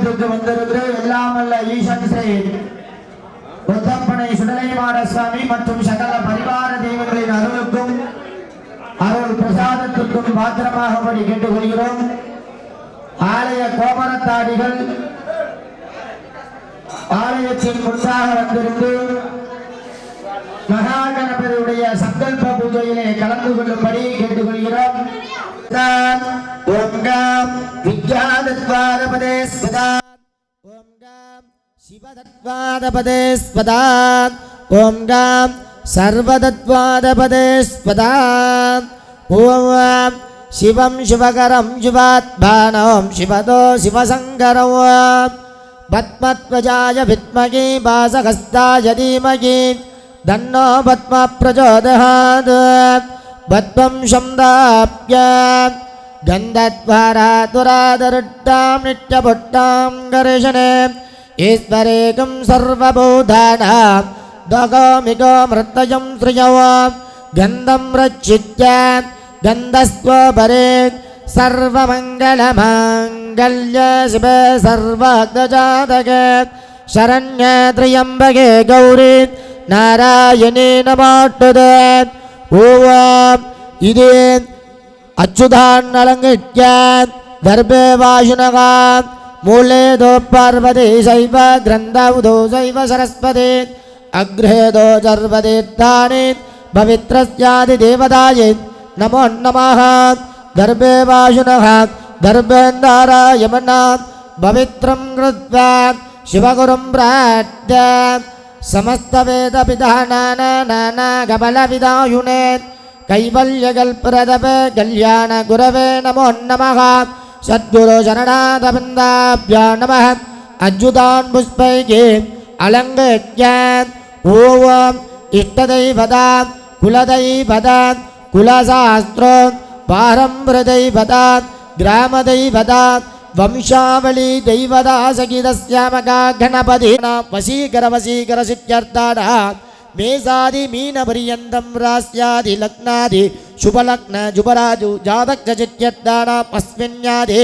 ஆலயத்திற்கு வந்திருந்து எல்லாம் அல்ல ஈசன் ஸ்ரீ உத்தப்பனை சுடலைமாட சுவாமி மற்றும் சகல பரிவார தெய்வங்களின் அருளுக்கும் அருள் பிரசாதத்திற்கும் பாத்திரமாகபடி கேட்டுக்கொள்கிறோம். ஆலய கோபரத்தாடிகள் ஆலயத்தின் முன்பாக வந்திருந்து மகா கணபதியுடைய சங்கல்ப பூஜையிலே கலந்து கொள்ளும்படி கேட்டுக்கொள்கிறோம். ஓம் கம் வித்யாதத்வாரபதே ஸ்வதா ஓம் கம் சிவதத்வாரபதே ஸ்வதா ஓம் கம் சர்வதத்வாரபதே ஸ்வதா ஓம் சிவம் சிவகரம் சிவாத்மானம் சிவதோ சிவசங்கரம் பத்மத்வஜாய வித்மகி பாசகஸ்தாய தீமகி தன்னோ பத்ம பிரச்சோதயாத் பத்மம் சம்தாப்ய கந்தத்வாராதுராதருட்டாம் நித்யபுட்டாம் கர்ஷனே ஈஸ்வரேகம் சர்வபூதானாம் தகாமிகோ மிருத்தயம் ஸ்ரீயவாம் கந்தம் ரச்சித்ய கந்தஸ்வபரே சர்வமங்கலமாங்கல்ய சிவே சர்வாக்தஜாதகே சரண்யே த்ரியம்பகே கௌரி நாராயணே நமோஸ்துதே. ஓம் இதே அச்சுதான் அலங்கித்ய தர்பே வாசுனகா மூலேதோ பார்வதி சைவ கிரந்தௌதோ சைவ சரஸ்வதி அக்ரேதோ சர்வதீர்த்தானி பவித்ரஸ்யாதி தேவதாயே நமோ நமः. தர்பே வாசுனகா தர்பேந்தாராயமனா பவித்ரம் கிருத்வா சிவகுரும் பிரார்த்ய समस्त वेद विधानानागमलविदायुने कैवल्यकल्परदवे कल्याण गुरवे नमो नमः. सद्गुरु शरणारविन्दाभ्यो नमः. अच्युतान् पुष्पैः अलङ्कृत्य ओम इष्टदैवता कुलदैवता कुलशास्त्रो पारम्परदैवता ग्रामदैवता वंशावली दैवता सगितस्यामका गणपति वशीकर वशीकर सिद्ध्यर्थाः मेषादि मीन पर्यन्तं रास्यादि लग्नादि शुभलग्न जुबराजु जातक सिद्ध्यर्थाः अस्मिन्यादि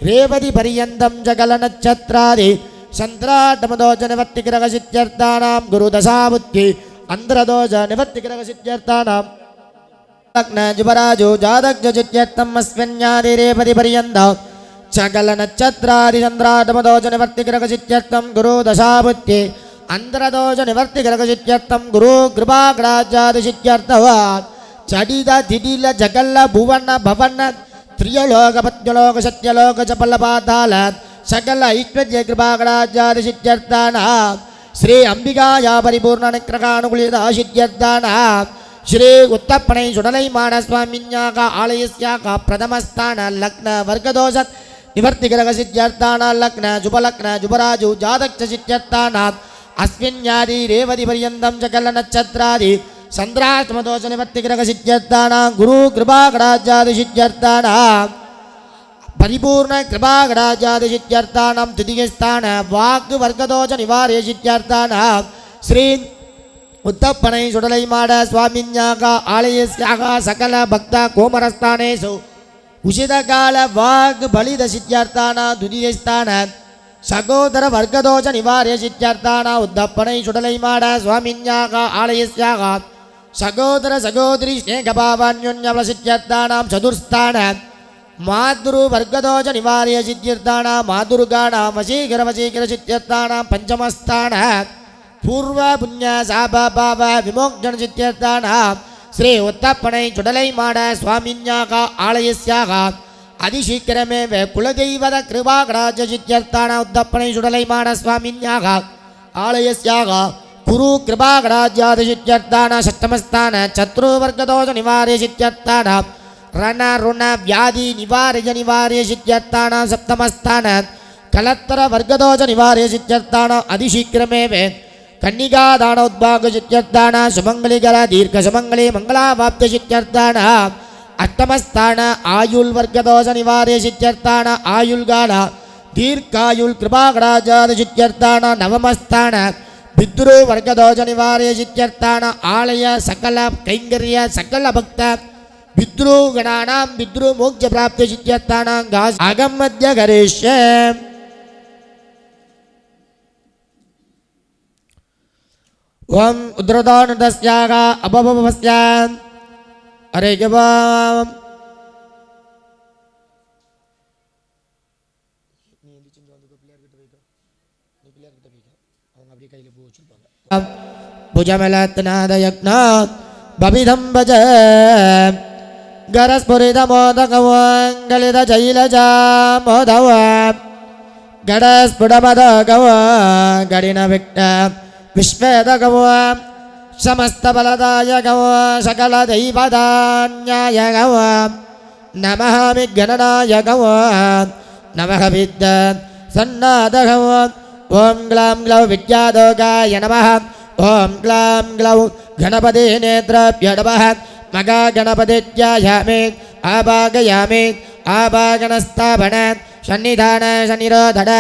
रेवति पर्यन्तं जगल नक्षत्रादि चन्द्राटमदोष निवर्ति ग्रह सिद्ध्यर्थाः गुरुदशाबुद्धि अंध्रदोष निवर्ति ग्रह सिद्ध्यर्थाः लग्न जुबराजु जातक सिद्ध्यर्थं अस्मिन्यादि रेवति पर्यन्तं सकल नक्षत्रादि चंद्राटमदोष निवर्ति ग्रह सिद्ध्यर्थं गुरु दशाबुद्धि अंध्रदोष निवर्ति ग्रह सिद्ध्यर्थं गुरु कृपाग्राजादि सिद्ध्यर्थः चडिद दिडिल जगल भुवन भवन त्रियलोक पत्यलोक सत्यलोक चपल पाताल सकल ऐश्वर्य कृपाग्राजादि सिद्ध्यर्थाः श्री अंबिकाया परिपूर्ण अनुग्रहानुकूलिता सिद्ध्यर्थाः श्री उत्तप्पनै सुडलैमाड स्वामिन्याः आलयस्याः प्रथमस्थान लग्न वर्गदोष निवर्ति ग्रह सिद्ध्यर्थाः लग्न जुबलग्न जुबराजु जातक सिद्ध्यर्थाः अस्मिन्यादि रेवति पर्यन्तं सकल नक्षत्रादि चन्द्राष्टमदोष निवर्ति ग्रह सिद्ध्यर्थाः गुरु कृपाग्राजादि सिद्ध्यर्थाः परिपूर्ण कृपाग्राजादि सिद्ध्यर्थाः तृतीय स्थान वाक् वर्गदोष निवार्य सिद्ध्यर्थाः श्री उत्तप्पनै सुडलैमाड स्वामिन्याः आलयस्याः सकल भक्त कोमरस्थानेषु उचितकाल वाग् बलिद सिद्ध्यर्थाः द्वितीय स्थान सहोदर वर्गदोष निवार्य सिद्ध्यर्थाः उत्तप्पनै सुडलैमाड स्वामिन्याः आलयस्याः सहोदर सहोदरी स्नेहभावान्योन्यबल सिद्ध्यर्थाः चतुर्थस्थान मातृ वर्गदोष निवार्य सिद्ध्यर्थाः मातृगाणां वशीकर वशीकर सिद्ध्यर्थाः पंचमस्थान पूर्व पुण्य शाप पाप विमोक्षण सिद्ध्यर्थाः श्री उत्तप्पनै सुडलैमाड स्वामिन्याः आलयस्याः अतिशीघ्रमेव कुलदैवत कृपाग्राज सिद्ध्यर्थाः उत्तप्पनै सुडलैमाड स्वामिन्याः आलयस्याः गुरु कृपाग्राजादि सिद्ध्यर्थाः षष्ठमस्थान शत्रुवर्गदोष निवार्य सिद्ध्यर्थाः रण ऋण व्याधि निवार्य सिद्ध्यर्थाः सप्तमस्थान कलत्तर वर्गदोष निवार्य सिद्ध्यर्थाः अतिशीघ्रमेव कन्निका दान उद्भाग सिद्ध्यर्थाः सुमंगलिकर दीर्घ सुमंगली मंगलावाप्ति सिद्ध्यर्थाः अष्टमस्थान आयुल वर्गदोष निवार्य सिद्ध्यर्थाः आयुल्गाल दीर्घायुल कृपाग्राजादि सिद्ध्यर्थाः नवमस्थान पितृ वर्गदोष निवार्य सिद्ध्यर्थाः आलय सकल कैंकर्य सकल भक्त पितृगणानां पितृमोक्ष प्राप्ति सिद्ध्यर्थाः अगम मध्य करिष्ये ஓம் உத்ரதானுதஸ்யாக அபபவஸ்யான் அரேகவாம் புஜமலத்நாதயக்னாத் பபிதம் பஜ गरस्फुरितमोदकवङ्गलित जैलजामोदव गडस्फुटमदगव गडिनविक्ट विश्वेदगव समस्तबलदायगव सकलदैवदान्यायगव नमः विघ्ननायगव नमः विद्य सन्नादगव ॐ ग्लां ग्लौ विद्यादोगाय नमः ॐ ग्लां ग्लौ गणपते नेत्रभ्यो नमः मगा गणपतित्यायामि आभागयामि आभागणस्थापनात् सन्निधान सन्निरोधन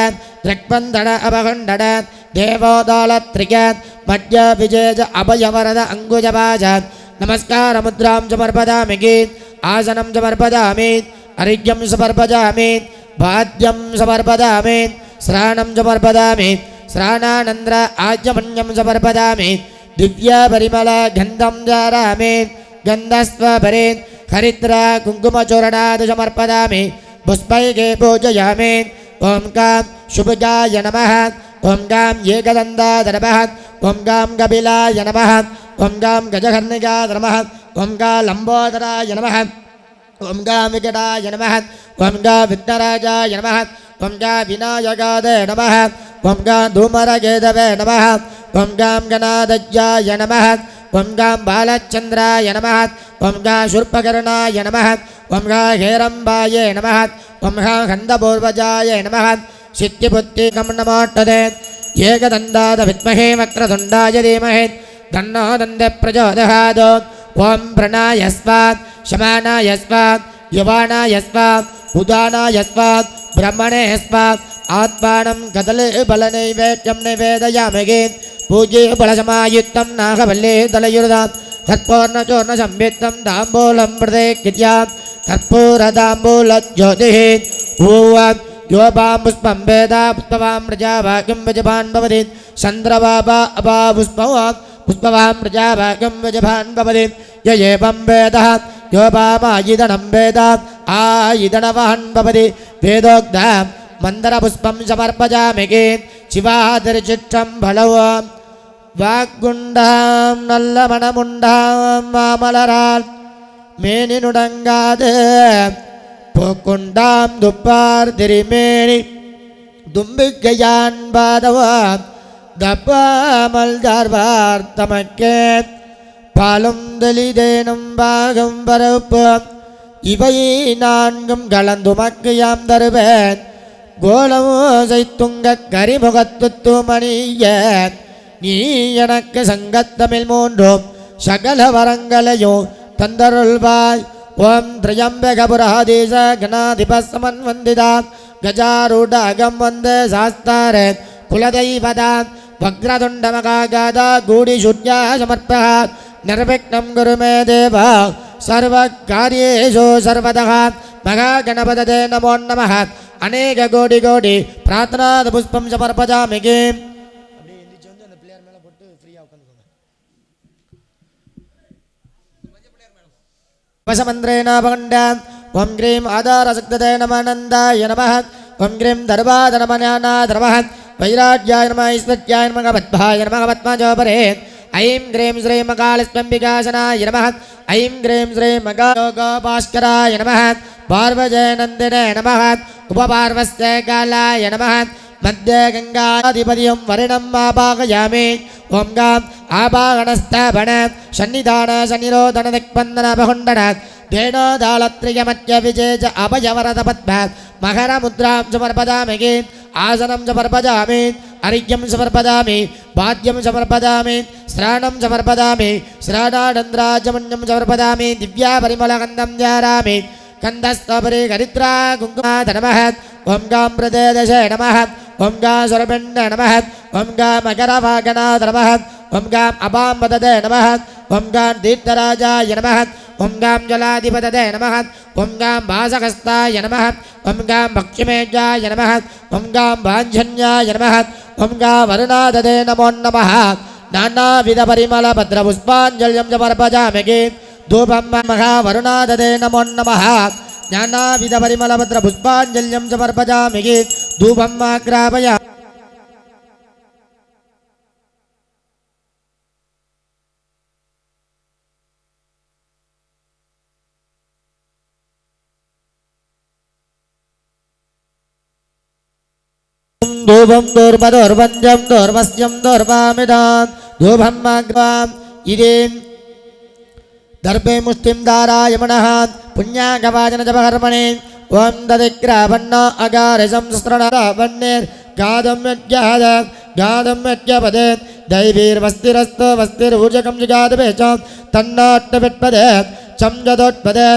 दृक्बन्धन अपखण्डन देवोदालत्रिकात् मध्य विजय अभयवरद अङ्गुजपाजात् नमस्कारमुद्रां समर्पयामि आसनं समर्पयामि अर्घ्यं समर्पयामि भाद्यं समर्पयामि स्नानं समर्पयामि स्नानानन्तर आज्यमन्यं समर्पयामि दिव्यपरिमल गन्धं धारयामि गन्धस्वपरे हरिद्रा कुङ्कुमचूर्णात् समर्पयामि पुष्पैः पूजयामि ॐ गां शुभगाय नमः ॐ गां एकदन्ताय नमः ॐ गां कपिलाय नमः ॐ गां गजकर्णिकाय नमः ॐ गां लम्बोदराय नमः ॐ गां विकटाय नमः ॐ गां विघ्नराजाय नमः ॐ गां विनायकाय नमः ॐ गां धूमरकेतवे नमः ॐ गां गणाध्याय नमः ॐ गां बालचन्द्राय नमः ॐ गां शूर्पकर्णाय नमः ॐ गां हेरम्बाय नमः ॐ गां गन्धपूर्वजाय नमः सिद्धिबुद्धिकं नमोष्टदे एकदन्ताय विद्महे वक्रतुण्डाय धीमहि तन्नो दन्तिः प्रचोदयात् ॐ प्रणाय स्वात् शमानाय स्वात् युवानाय स्वात् उदानाय स्वात् ब्रह्मणे स्वात् आत्मानं कदले बलनैवेद्यं निवेदयामि पूज्ये फलसमायुक्तं नागवल्ले तलयुर्दात् कर्पूर्णचूर्णसंयुक्तं ताम्बूलं प्रदेक्यात् कर्पूरताम्बूलज्योतिः ॐ योपां पुष्पं वेदा पुष्पवां प्रजाभाग्यं वजभान् भवति चन्द्रवापा अपा पुष्पवां प्रजाभाग्यं वजभान् भवति य एवं वेदः योपामायिदनं वेद आयिदनवान् भवति वेदोक्ता मन्दरपुष्पं समर्पयामि शिवातिर्चित्रम्बलौ வாக்குண்டாம் நல்ல மனமுண்டாம் மாமலரால் மேனி நுடங்காது பூக்குண்டாம் துப்பார் திருமேனி தும்பிக்கையான் பாதவாம் தப்பாமல் தார்வார் தமக்கே பாலும் தெளிதேனும் பாகம் பரப்பு இவை நான்கும் கலந்துமக்கு யாம் தருவேன் கோலமோசை துங்க கரிமுகத்து மணிய நீ எனக்கு சங்கத்தமிழ் மூன்றும் சகல வரங்களையும் தந்தருள்வாய் ஓம் திரியம்பகபுராதீச கணாதிபசமன் வந்திதா கஜாரூட அகம் வந்த சாஸ்தார குலதெய்வதா வக்ரதுண்ட மகாகாதா கூடி சுட்யா சமர்ப்பா நிர்விக்னம் குரு மே தேவா சர்வ காரியேஷு சர்வதः மகாகணபதே நமோ நமः அநேக கோடி கோடி பிரார்த்தனாத புஷ்பம் சமர்ப்பயாமி वसमन्द्रेणापगण्डाम् ॐ ग्रीं आधारशक्तते नमानन्दाय नमः ॐ ग्रीं दर्वादनमन्यानाय नमः वैराग्याय नमः ऐश्वर्याय नमः पद्माय नमः पद्मजोपरे ऐं ग्रीं श्रीं मकालस्वम्बिकासनाय नमः ऐं ग्रीं श्रीं मकालोगोपास्कराय नमः पार्वजयनन्दिने नमः उपपार्वस्य कालाय नमः मध्ये गङ्गाधिपतिं वरिणम् आपाकयामि ॐ गाम् आपागणस्थापन सन्निधान सन्निरोधन दिक्बन्धन अपखण्डन धेनोदालत्रियमध्य विजय अभयवरद पद्मात् मकरमुद्रां समर्पयामि आसनं समर्पयामि अर्घ्यं समर्पयामि भाद्यं समर्पयामि स्नानं समर्पयामि स्नानानन्तराजमन्यं समर्पयामि दिव्यापरिमलगन्धं धारयामि गन्धस्तोपरि हरिद्रा कुङ्कुमाय नमः ॐ गां प्रदेदशे नमः ॐ गां सुरपिण्ड नमः ॐ गां मकरवागणाय नमः ॐ गां अपां वदते नमः ॐ गां दीप्तराजाय नमः ॐ गां जलाधिपतये नमः ॐ गां वासहस्ताय नमः ॐ गां भक्षिमेजाय नमः ॐ गां वाञ्छन्याय नमः ॐ गां वरुणादते नमो नमः नानाविध परिमल भद्र पुष्पाञ्जल्यं समर्पयामि धूपं महावरुणाददे नमो नमः नानाविध परिमल भद्र पुष्पाञ्जल्यं समर्पयामि धूपं आग्रापयामि धूपं दूर्पदोर्वञ्जं दूर्वस्यं दूर्वामिदां धूपं आग्राम् इदे दर्भे मुष्टिं धारायमनः पुण्यागवाचन जपकर्मणे ओं ददिग्रावण्णो अगारिशं सहस्रणावण्णेर्गादं यज्ञाद गादं यज्ञपदे दैवीर्वस्तिरस्तो वस्तिर्ऊर्जकं जुजादवे च तन्नाट्टविट्पदे चं जदोट्पदे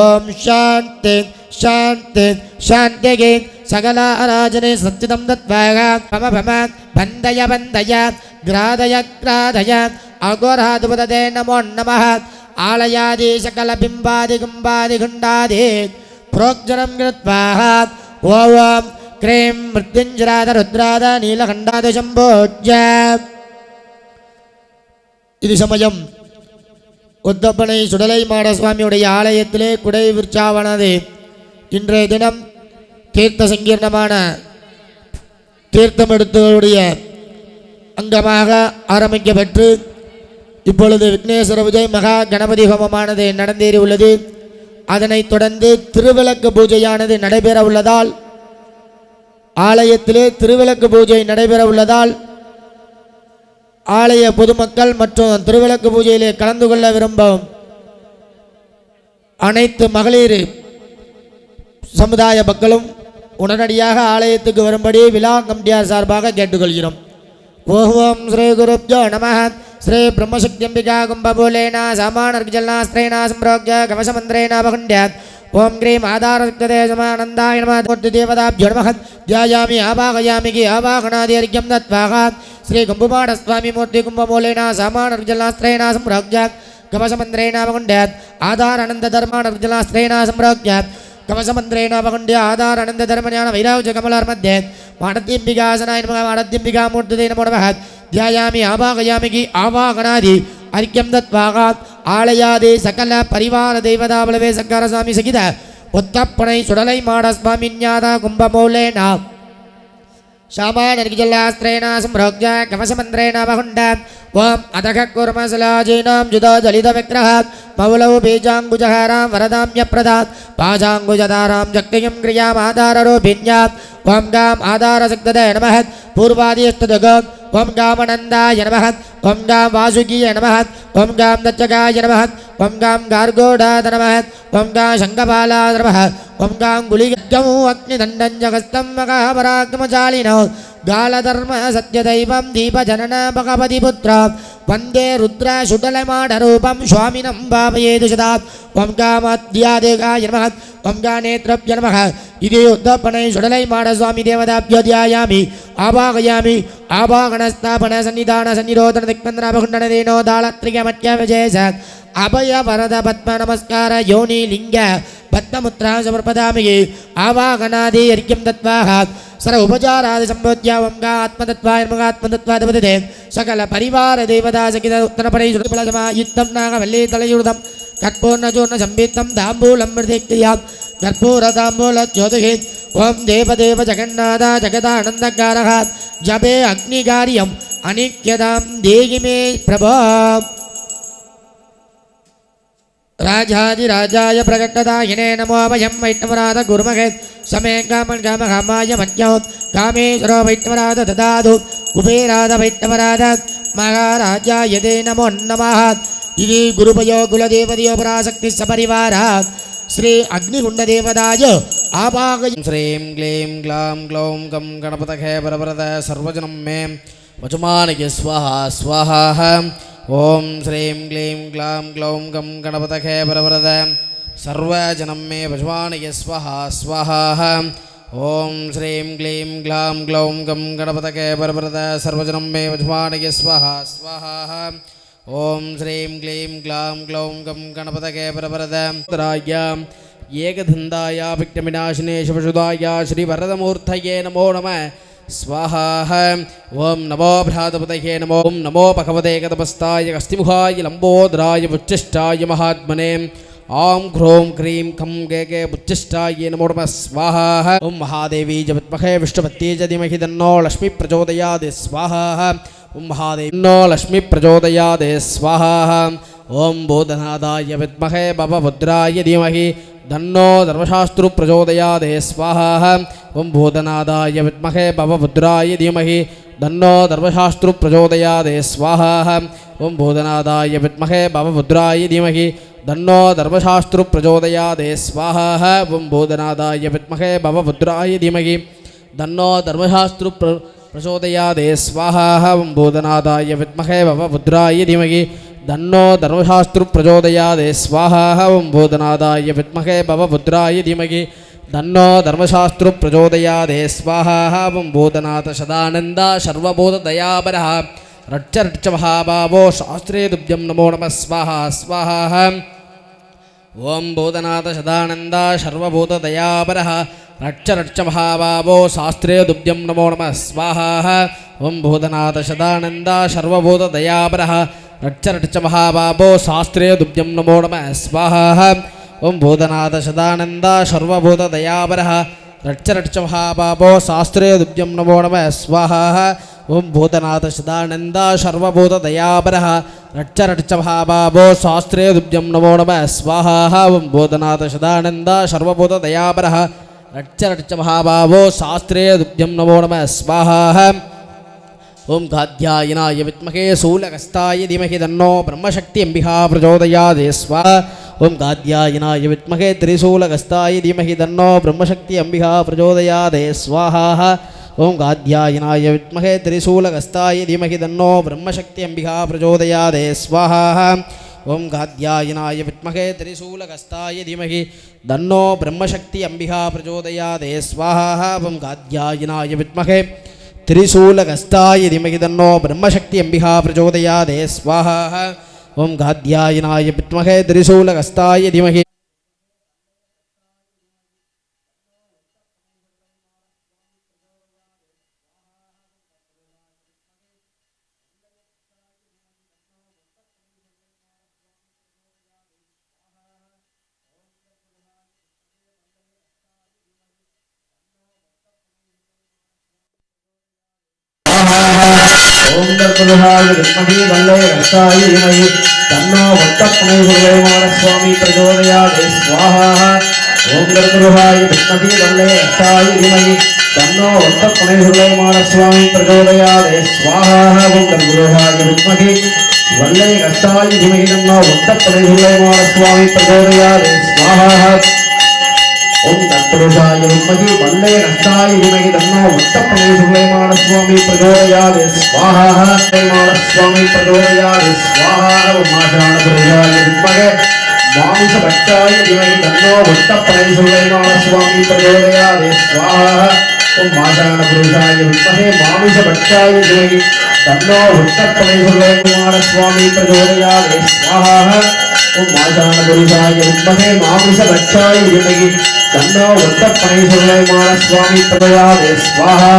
ओं शान्ति शान्ति शान्तिगे सकला अराजने सच्चिदं दत्वागा भम भम बन्धय बन्धय ग्रादय ग्रादय अघोराधिपतये नमो नमः आलयादि सकलबिम्बादि गुम्बादि गुण्डादि प्रोक्जनं कृत्वा ओं क्रीं मृत्युञ्जराद रुद्राद नीलकण्डाद शम्भोज्य இது சமயம் உத்தப்பனை சுடலை மாடசுவாமியுடைய ஆலயத்திலே குடை விற்சாவனது இன்றைய தினம் தீர்த்த சங்கீர்ணமான தீர்த்தம் எடுத்தவருடைய அங்கமாக ஆரம்பிக்கப்பட்டு இப்பொழுது விக்னேஸ்வர விஜய் மகா கணபதி ஹோமமானது நடந்தேறி உள்ளது. அதனைத் தொடர்ந்து திருவிளக்கு பூஜையானது நடைபெற உள்ளதால் ஆலயத்திலே திருவிளக்கு பூஜை நடைபெற உள்ளதால் ஆலய பொதுமக்கள் மற்றும் திருவிளக்கு பூஜையிலே கலந்து கொள்ள விரும்பும் அனைத்து மகளிர் சமுதாய மக்களும் உடனடியாக ஆலயத்துக்கு வரும்படி விழா கமிட்டியார் சார்பாக கேட்டுக்கொள்கிறோம். ஓம் ஸ்ரீ குருப்ஜோ நமः ஸ்ரீ பிரம்மசக்தியம்பிகா கும்பபூலேனா சாமானர்ஜல்நாஸ்திரேனா சம்பிரோக்ய கவசமந்திரேனா பகுண்ட்யாத் ஓம் க்ரீம் ஆதாரக்ததே சமானந்தாய நமः கோட்டி தேவதாப்ஜோ நமः தியாயாமி ஆபாகயாமிகி ஆபாகனாதி அர்க்யம் தத்வாகா ஸ்ரீ கும்பபாடஸ்வாமி மூர்த்தி கும்பபூலேனா சாமானர்ஜல்நாஸ்திரேனா சம்பிரோக்ய கவசமந்திரேனா பகுண்ட்யாத் ஆதாரானந்த தர்மானர்ஜல்நாஸ்திரேனா சம்பிரோக்ய கவசமந்திரேன அவகுண்ட ஆதார அனந்த தர்மஞான வைராஜ கமலார் மத்தியே மாடத்திம்பிகாசனாய நமः மாடத்திம்பிகா மூர்த்ததே நமோ நமः தியாயாமி ஆபாகயாமிகி ஆவாகனாதி அர்க்யம் தத்வாகா ஆலயாதே சகல பரிவார தெய்வதாபலவே சங்கரசாமி சகித ஒத்தப்பனை சுடலை மாடஸ்வாமி ஞாத கும்பமூலேனா शामानर्गिजल्लास्त्रेण सम्भोग्य कवसमन्त्रेण वहुण्ड ओं अधः कुर्मसलाजीनां जुदजलितविग्रहात् मौलौ बीजाङ्गुजहारां वरदाम्यप्रदात् पाजाङ्गुजधारां शक्तिं क्रियामाधाररूपिण्यात् ओं गाम् आधारशक्तदे नमः पूर्वादिस्तुदग ओं गामनन्दाय नमः ओं गां वासुकीय नमः ओं गां दच्चकाय नमः ओं गां गार्गोडाद नमः ओं गां शङ्खपालाद नमः ओं गां गुलिगमो अग्निदण्डं जगस्तं मकापराक्रमशालिनो गालधर्म सत्यदैवं दीपजनन भगवति पुत्र वन्दे रुद्र शुडलमाडरूपं स्वामिनं भावयेतु सदा ओं गामद्यादेगाय नमः ओं गानेत्रभ्य नमः इति उद्धपनै सुडलै माडस्वामी देवताभ्यो ध्यायामि आवाहयामि आवाहनस्थापन सन्निधान सन्निरोधन दिक्पन्दन भगुण्डनदेनो दाळत्रिकमत्यविशेष अभय वरद पद्म नमस्कार योनि लिंग पद्ममुद्रा समर्पयामि आवाहनादि अर्घ्यं दत्त्वा सर उपचारादि संबोध्य ओं गा आत्मतत्त्वाय नमः आत्मतत्त्वाधिपतिते सकल परिवार देवता सहित उत्तरपरै सुडपलसमायुक्तं नागवल्ली तलयुर्धं कर्पूर्णचूर्ण संवित्तं ताम्बूलं मृदिक्रियां कर्पूरताम्बूलज्योतिः ओं देवदेव जगन्नाथ जगदानन्दकारः जपे अग्निकार्यम् अनित्यतां देहि मे प्रभो राजाधिराजाय प्रकटदायिने नमो वयं वैष्णवराध गुरुमहे समे कामन् कामकामाय मन्यो कामेश्वरो वैष्णवराध ददातु कुबेराध वैष्णवराध महाराजाय ते नमो नमः इति गुरुपयो कुलदेवतयो पराशक्ति सपरिवार श्री अग्निकुण्डदेवताय आवाहय श्रीं क्लीं ग्लां ग्लौं गं गणपतये वरवरद सर्वजनं मे वचमानय स्वाहा स्वाहा ओं श्रीं क्लीं ग्लां ग्लौं गं गणपतये वरवरद सर्वजनं मे वचमानय स्वाहा स्वाहा ओं श्रीं क्लीं ग्लां ग्लौं गं गणपतये वरवरद सर्वजनं मे वचमानय स्वाहा स्वाहा ओं श्रीं क्लीं ग्लां ग्लौं गं गणपतये वरवरद एकदन्ताय विघ्नविनाशिने शिवसुधाय श्रीवरदमूर्तये नमो नमः स्वाहा ओं नमो भ्रातपतये नमो ओं नमो भगवते गतपस्ताय कस्तिमुखाय लंबोदराय उच्चिष्टाय महात्मने आं ह्रों क्रीं खं गे उच्चिष्टाय नमो नमः स्वाहा ओं महादेवी च विद्महे विष्णुपत्यै च धीमहि तन्नो लक्ष्मी प्रचोदयात् स्वाहा ओं महादेवी तन्नो लक्ष्मी प्रचोदयात् स्वाहा ओं भूतनाथाय विद्महे भवभद्राय धीमहि तन्नो धर्मशास्त्रु प्रचोदयात् स्वाहा ओं भूतनाथाय विद्महे भवभद्राय धीमहि तन्नो धर्मशास्त्रु प्रचोदयात् स्वाहा ओं भूतनाथाय विद्महे भवभद्राय धीमहि तन्नो धर्मशास्त्रु प्रचोदयात् स्वाहा ओं भूतनाथाय विद्महे भवभद्राय धीमहि तन्नो धर्मशास्त्रु प्रचोदयात् स्वाहा ओं भूतनाथाय विद्महे भवभद्राय धीमहि तन्नो धर्मशास्त्रु प्रचोदयात् स्वाहा ओं भूतनाथाय विद्महे भवभद्राय धीमहि तन्नो धर्मशास्त्रु प्रचोदयात् स्वाहा ओं भूतनाथ सदानन्द सर्वभूतदयापरः रच्च रच्च महाभावो शास्त्रे तुभ्यं नमो नमः स्वाहा स्वाहा ओं भूतनाथ सदानन्द सर्वभूतदयापरः रच्च रच्च महाभावो शास्त्रे तुभ्यं नमो नमः स्वाहा ओं भूतनाथ सदानन्द सर्वभूतदयापरः रच्च रच्च महाभावो शास्त्रे तुभ्यं नमो नमः स्वाहा ओं भूतनाथ सदानन्द सर्वभूतदयापरः रच्च रच्च महाभावो शास्त्रे तुभ्यं नमो नमः स्वाहा ओं भूतनाथ सदानन्द सर्वभूतदयापरः रच्च रच्च महाभावो शास्त्रे तुभ्यं नमो नमः स्वाहा ओं भूतनाथ सदानन्द सर्वभूतदयापरः रच्च रच्च महाभावो शास्त्रे तुभ्यं नमो नमः स्वाहा ओं गाध्यायनाय विद्महे शूलहस्ताय धीमहि तन्नो ब्रह्मशक्ति अंबिका प्रचोदयात् स्वाहा ओं गाध्यायनाय विद्महे त्रिशूलहस्ताय धीमहि तन्नो ब्रह्मशक्ति अंबिका प्रचोदयात् स्वाहा ओं गाध्यायनाय विद्महे त्रिशूलहस्ताय धीमहि तन्नो ब्रह्मशक्ति अंबिका प्रचोदयात् स्वाहा ओं गाध्यायनाय विद्महे त्रिशूलहस्ताय धीमहि तन्नो ब्रह्मशक्ति अंबिका प्रचोदयात् स्वाहा ओं गाध्यायनाय विद्महे त्रिशूलहस्ताय धीमहि तन्नो ब्रह्मशक्ति अंबिका प्रचोदयात् स्वाहा ओं गाध्यायनाय विद्महे त्रिशूलहस्ताय धीमहि ओं दर्पदहाय विद्महे वल्लयहस्ताय धीमहि तन्नो वट्टप्रणयसुरवैमानस्वामी प्रचोदयात् स्वाहा ओं दर्पदहाय विद्महे वल्लयहस्ताय धीमहि तन्नो वट्टप्रणयसुरवैमानस्वामी प्रचोदयात् स्वाहा ओं दर्पदहाय विद्महे वल्लयहस्ताय धीमहि तन्नो वट्टप्रणयसुरवैमानस्वामी प्रचोदयात् स्वाहा ओं तत्पुरुषाय विद्महे वल्लयहस्ताय धीमहि तन्नो वट्टप्रणयसुरवैमानस्वामी प्रचोदयात् स्वाहा वैमानस्वामी प्रचोदयात् स्वाहा ओं माषाणपुरुषाय विद्महे मांसभट्टाय धीमहि तन्नो वट्टप्रणयसुरवैमानस्वामी प्रचोदयात् स्वाहा ओं माषाणपुरुषाय विद्महे मांसभट्टाय धीमहि तन्नो वट्टप्रणयसुरवैमानस्वामी प्रचोदयात् स्वाहा ओं माषाणपुरुषाय विद्महे मांसभट्टाय धीमहि तन्नो वट्टप्रणयसुरवैमानस्वामी प्रचोदयात् स्वाहा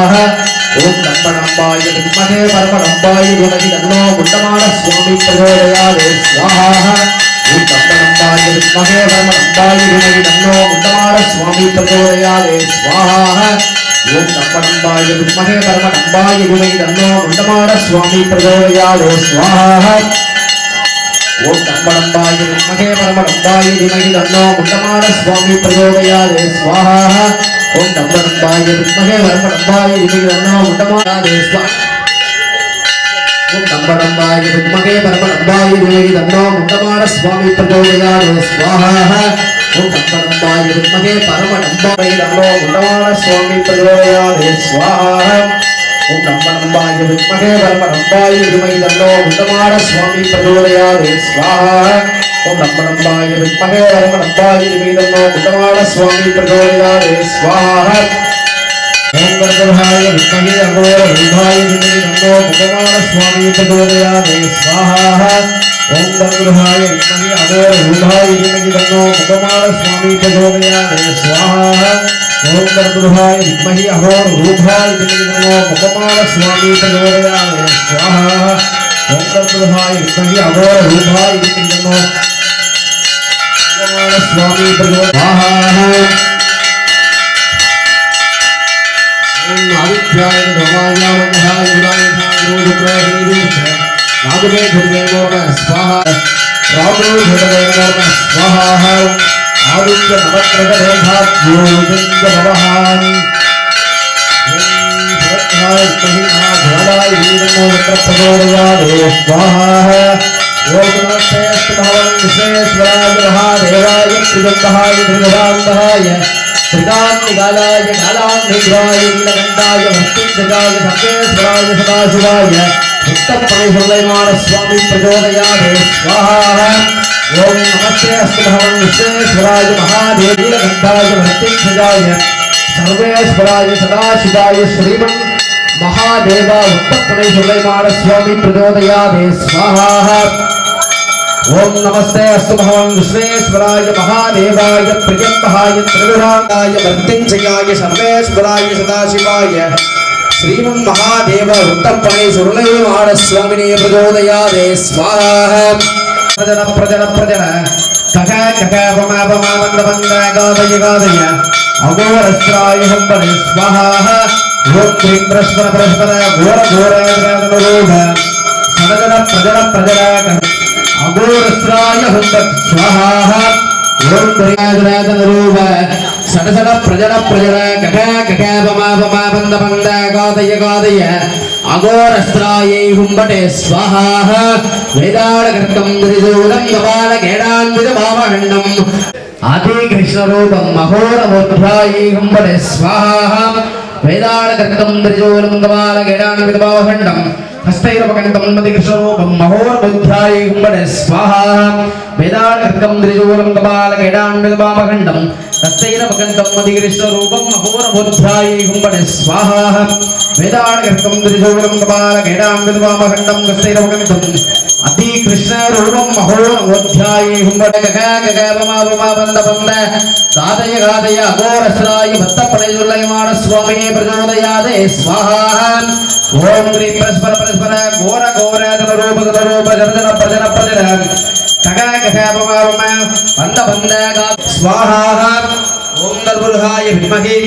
ओं दम्बडम्बाय विद्महे परमडम्बाय धीमहि तन्नो गुण्डमानस्वामी प्रचोदयात् स्वाहा ओं दम्बडम्बाय विद्महे परमडम्बाय धीमहि तन्नो गुण्डमानस्वामी प्रचोदयात् स्वाहा ओं दम्बडम्बाय विद्महे परमडम्बाय धीमहि तन्नो गुण्डमानस्वामी प्रचोदयात् स्वाहा ओं दम्बडम्बाय विद्महे परमडम्बाय धीमहि तन्नो गुण्डमानस्वामी प्रचोदयात् स्वाहा ओं दम्बडम्बाय विद्महे परमडम्बाय धीमहि तन्नो गुण्डमानस्वामी ओं दम्बडम्बाय विद्महे परमडम्बाय धीमहि तन्नो गुण्डमानस्वामी प्रचोदयात् स्वाहा ओं दम्बडम्बाय विद्महे परमडम्बाय तन्नो गुण्डमानस्वामी प्रचोदयात् स्वाहा ओं दम्बडम्बाय विद्महे परमडम्बाय धीमहि तन्नो गुण्डमानस्वामी प्रचोदयात् स्वाहा ओं दम्बडम्बाय विद्महे परमडम्बाय धीमहि तन्नो गुण्डमानस्वामी प्रचोदयात् स्वाहा ओं गर्भहाय विद्महे अघोररूढाय धीमहि तन्नो गुण्डमानस्वामी प्रचोदयात् स्वाहा ओं गर्भहाय विद्महे अघोररूढाय धीमहि तन्नो गुण्डमानस्वामी प्रचोदयात् स्वाहा ओम कर्पूराय विद्महे अघोररूपाय धीमहि मुखमाल स्वामी प्रचोदयात् स्वाहा ओम कर्पूराय विद्महे अघोररूपाय धीमहि मुखमाल स्वामी प्रचोदयात् स्वाहा ओम आदित्याय नमाय नमः युगाय गुरुदेव नागवे गुरुदेव नमः स्वाहा रामो गुरुदेव नमः स्वाहा आदित्य नवग्रहदेहाभ्यो भवान् भवत्याय महिमा ज्वालाय वीरमो प्रचोदयात् स्वाहा ओम नमस्ते अस्तु भगवान् विश्वेश्वराय महादेवाय त्रिजगताय त्रिजगान्धाय त्रिकान्तिकालाय कालान्निग्राय नीलकण्ठाय भक्तिजगाय सर्वेश्वराय सदाशिवाय उत्तमपरिसुरैमान स्वामी प्रचोदयात् स्वाहा ओम नमस्ते अस्तु भगवान् विश्वेश्वराय महादेव नीलकण्ठाय भक्तिजगाय सर्वेश्वराय सदाशिवाय श्रीमन् महादेव उत्तमपरिसुरैमान स्वामी प्रचोदयात् स्वाहा ओम नमस्ते अस्तु भगवान् विश्वेश्वराय महादेवाय प्रियंबहाय त्रिविरागाय भक्तिंजयाय सर्वेश्वराय सदाशिवाय श्रीमन् महादेव उत्तमपणे सुरलैवाण स्वामिने प्रचोदयात् स्वाहा प्रजन प्रजन प्रजन कक कक पमा पमा बंद बंद गादय गादय अघोरस्त्राय हंबरे स्वाहा ओम क्रीं परस्पर परस्पर घोर घोर रोग सदजन प्रजन प्रजन अघोरस्त्राय हंबत स्वाहा ओम क्रीं रूप सडसड प्रजन प्रजन कक कक पमा पमा बंद बंद गादय गादय अघोरस्त्राय हुंबटे स्वाहा वेदाळकर्कं त्रिशूलं कपालकेडान्वितभावहण्डम् आदि कृष्णरूपं महोरमूर्ध्याय हुंबटे स्वाहा वेदाळकर्कं त्रिशूलं कपालकेडान्वितभावहण्डम् हस्तैरपकण्ठं मतिकृष्णरूपं महोरमूर्ध्याय हुंबटे स्वाहा वेदाळकर्कं त्रिशूलं कपालकेडान्वितभावहण्डम् हस्तैरपकण्ठं मतिकृष्णरूपं महोरमूर्ध्याय हुंबटे स्वाहा वेदाळकर्कं त्रिशूलं कपालकेडान्वितभावहण्डं हस्तैरपकण्ठम् अति कृष्णरूपं महोरमूर्ध्याय हुंबटे गगगगपमापमापन्दपन्द गादय गादय अघोरस्त्राय भक्तपणैर्लयमाण स्वामिने प्रचोदयात् स्वाहा ओम क्रीं परस्पर परस्पर घोर घोर रूप जर्जन प्रजन प्रजन गगगगपमापमा बंद बंद स्वाहा ओम नरबुर्हाय विद्महे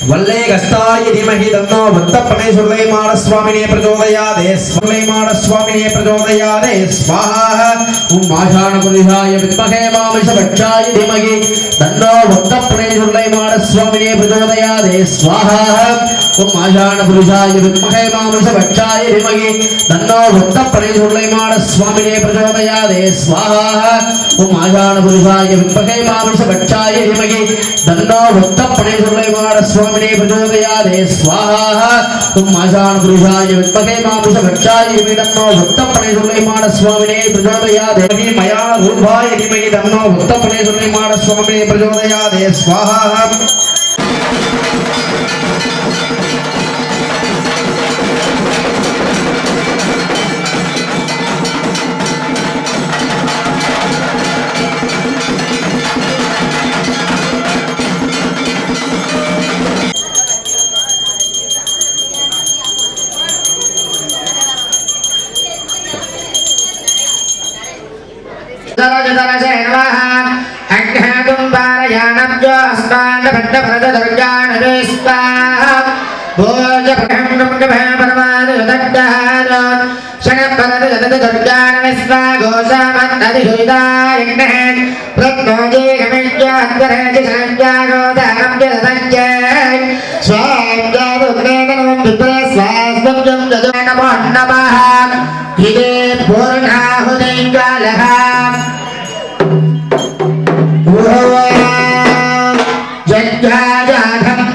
वल्लेगस्ताय धीमहि तन्नो भक्तपणैर्लयमाण स्वामिने प्रचोदयात् स्वामिने प्रचोदयात् स्वाहा ओम आषाढपुरुषाय विद्महे मामिषभक्षाय धीमहि तन्नो भक्तपणैर्लयमाण स्वामिने प्रचोदयात् स्वाहा ओम आषाढपुरुषाय विद्महे मामिषभक्षाय धीमहि तन्नो भक्तपणैर्लयमाण स्वामिने प्रचोदयात् स्वाहा ओम आषाढपुरुषाय विद्महे मामिषभक्षाय धीमहि तन्नो भक्तपणैर्लयमाण स्वामिने प्रचोदयात् स्वाहा ओम आषाढपुरुषाय विद्महे मामिषभक्षाय धीमहि तन्नो भक्तपणैर्लयमाण स्वामिने प्रचोदयात् मया रूपाय धीमहि तन्नो भक्तपणैर्लयमाण स्वामिने प्रचोदयात् स्वाहा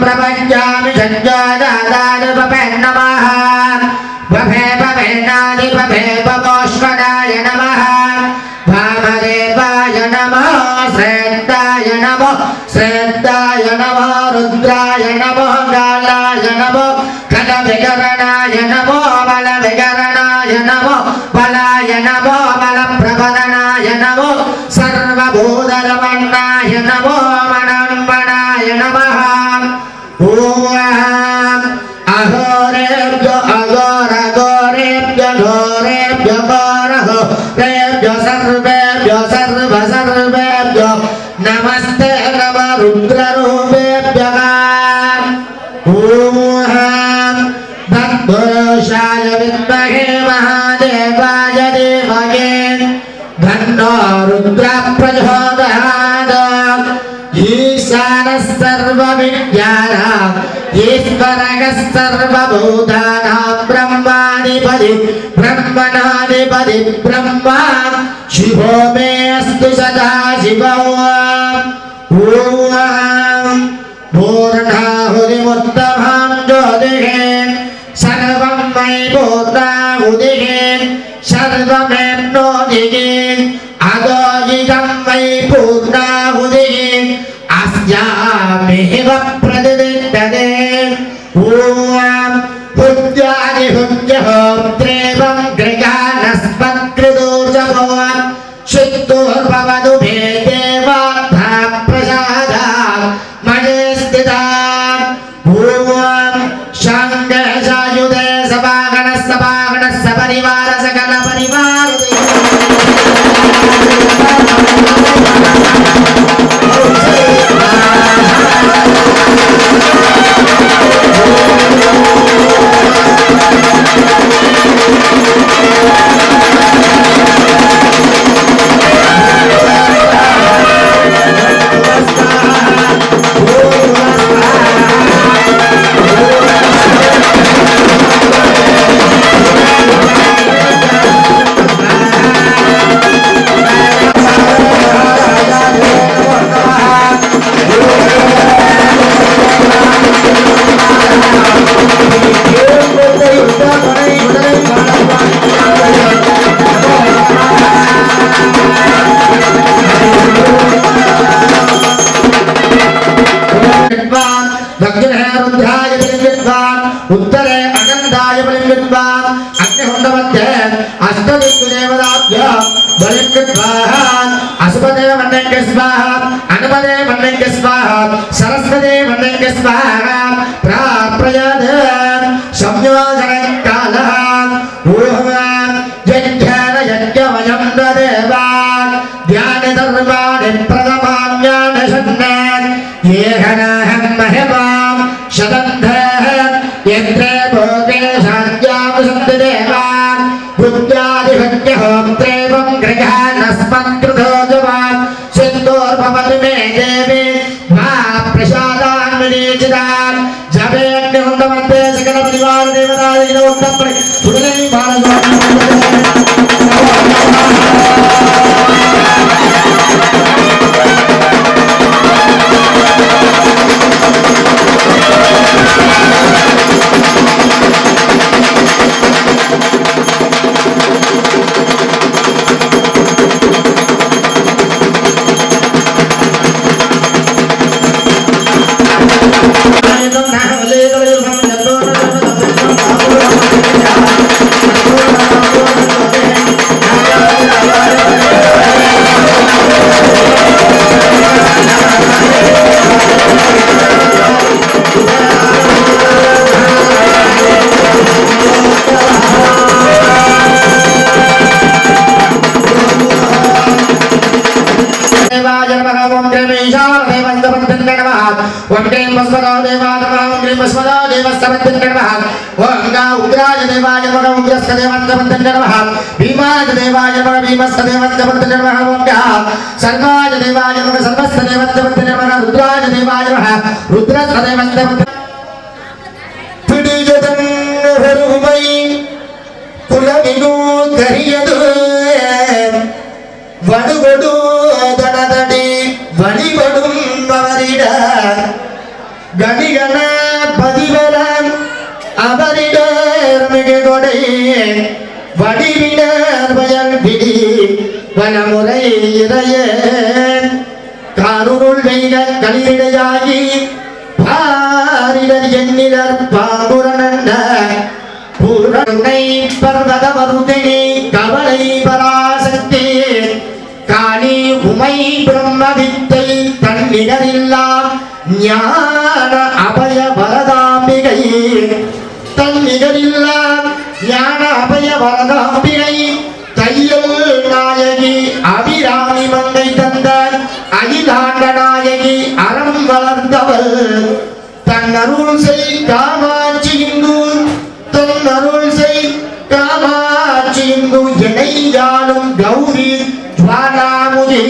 प्रपंचामि संजादानुपे नमः भवे भवेनादि भवे भवोष्मदाय नमः वामदेवाय नमः श्रेष्ठाय नमः रुद्राय नमः कालाय नमः खलविकरणाय नमः बलविकरणाय नमः बलाय नमः बलप्रबलनाय नमः सर्वभूतलवन्नाय नमः मनोन्मनाय नमः पुरुषाय विद्महे महादेवाय धीमहि तन्नो रुद्रः प्रचोदयात् ईशानः सर्वविद्यानां ईश्वरः सर्वभूतानां ब्रह्माधिपति ब्रह्मणाधिपति ब्रह्मा शिवो मे अस्तु सदा शिवो ॐ पूर्णाहुतिमुत्तमं ज्योतिः सर्वं मयि पूर्णाहुतिः सर्वमेप्नोतिः अदो इदं मयि पूर्णाहुतिः अस्यामेव प्रतिष्ठते ॐ हुत्यादिहुत्यहोत्रेवं गृहानस्मत्कृतोर्जवो शुद्धोर्भवतु मे देवात्मा प्रसादा मये स्थिता ॐ शाङ्गसायुधे सभागणः सपरिवार सकल परिवार उत्तरे अनंताय बलिं विद्वान् अग्निहोत्रमध्ये अष्टदिक्देवताभ्य बलिं विद्वान् असुपदे मन्यङ्के स्वाहा अनुपदे मन्यङ्के स्वाहा सरस्वते मन्यङ्के स्वाहा प्राप्रयद संयोजनकालः ॐ यज्ञेन यज्ञमयं देवान् ध्यानधर्माणि प्रथमान्यानशन्नान् येहनाहं महिमां शतन्धः यत्रे भोगे शान्त्यां सन्तिदेवान् बुद्ध्यादिभक्त्यहोत्रेवं गृहानस्मत्कृतो जवान् सिद्धोर्भवतु मे देवी मा प्रसादान् विनीचितान् जपेऽग्निहोत्रमध्ये सकलपरिवार देवतादिनोत्तप्रे सुदनै வடுகொடு தடதடி வழிபடும் அவரிட கணிகண பதிவரம் அவரிடர் மிகு கொடை வடிவினர் வயல் விடி வனமுறை இறையன் காருருள் வெய்க கலிடையாகி பாரிடர் எண்ணிடர் பாம்புரனண்ட பூரணை பர்வத மருதினி கவலை பராசக்தி காணி உமை பிரம்மவித்தை தன்னிகரில்லாம் ஞான அபய வரதாம்பிகை தன்னிகரில்லாம் ஞான அபய வரதாம்பிகை தையல் நாயகி அபிராமி மங்கை தந்த அகிலாண்ட நாயகி அறம் வளர்ந்தவள் தன்னருள் செய் காமாட்சி இங்கு தன்னருள் யானும் கௌரி ஜுவாலாமுதி